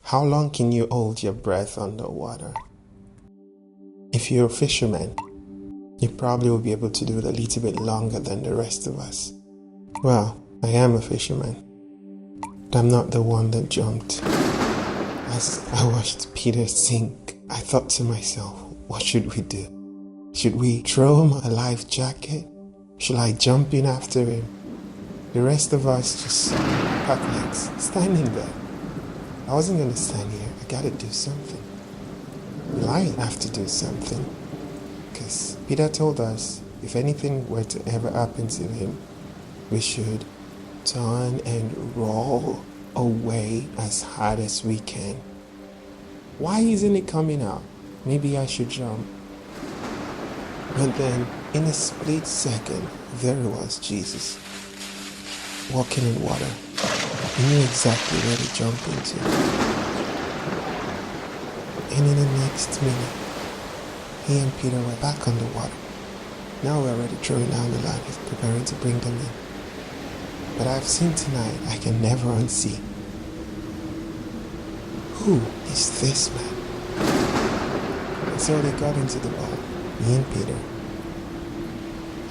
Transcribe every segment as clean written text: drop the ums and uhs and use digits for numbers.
How long can you hold your breath underwater? If you're a fisherman, you probably will be able to do it a little bit longer than the rest of us. Well, I am a fisherman, but I'm not the one that jumped. As I watched Peter sink, I thought to myself, what should we do? Should we throw him a life jacket? Should I jump in after him? The rest of us just pack legs, standing there. I wasn't going to stand here. I got to do something. Well, I have to do something. Because Peter told us if anything were to ever happen to him, we should turn and roll away as hard as we can. Why isn't it coming out? Maybe I should jump. And then, in a split second, there was Jesus, walking in water. He knew exactly where to jump into. And in the next minute, he and Peter were back on the water. Now we're already throwing down the line, preparing to bring them in. But I've seen tonight, I can never unsee. Who is this man? And so they got into the boat, me and Peter.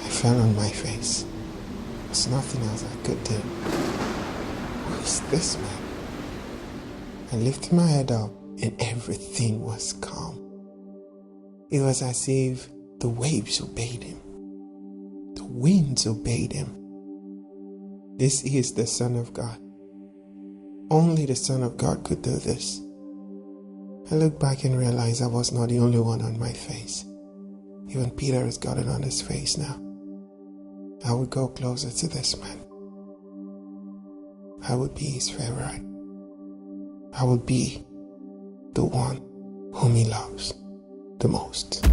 I fell on my face. There's nothing else I could do. Who's this man? I lifted my head up and everything was calm. It was as if the waves obeyed him. The winds obeyed him. This is the Son of God. Only the Son of God could do this. I look back and realize I was not the only one on my face. Even Peter has got it on his face now. I would go closer to this man. I would be his favorite. I would be the one whom he loves the most.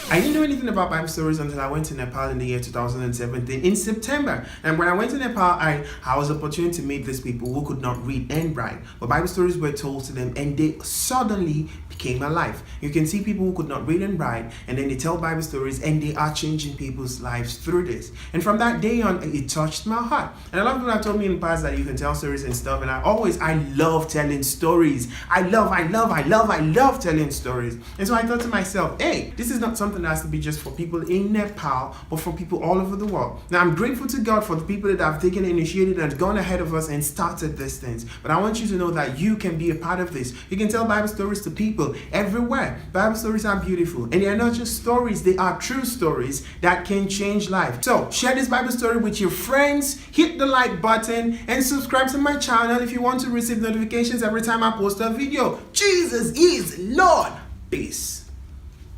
I didn't know anything about Bible stories until I went to Nepal in the year 2017 in September. And when I went to Nepal, I was opportunity to meet these people who could not read and write. But Bible stories were told to them and they suddenly became alive. You can see people who could not read and write, and then they tell Bible stories and they are changing people's lives through this. And from that day on, it touched my heart. And a lot of people have told me in the past that you can tell stories and stuff. And I love telling stories. I love telling stories. And so I thought to myself, hey, this is not something that has to be just for people in Nepal, but for people all over the world. Now, I'm grateful to God for the people that have taken initiative and gone ahead of us and started these things. But I want you to know that you can be a part of this. You can tell Bible stories to people everywhere. Bible stories are beautiful, and they are not just stories, they are true stories that can change life. So share this Bible story with your friends, hit the like button, and subscribe to my channel if you want to receive notifications every time I post a video. Jesus is Lord. Peace.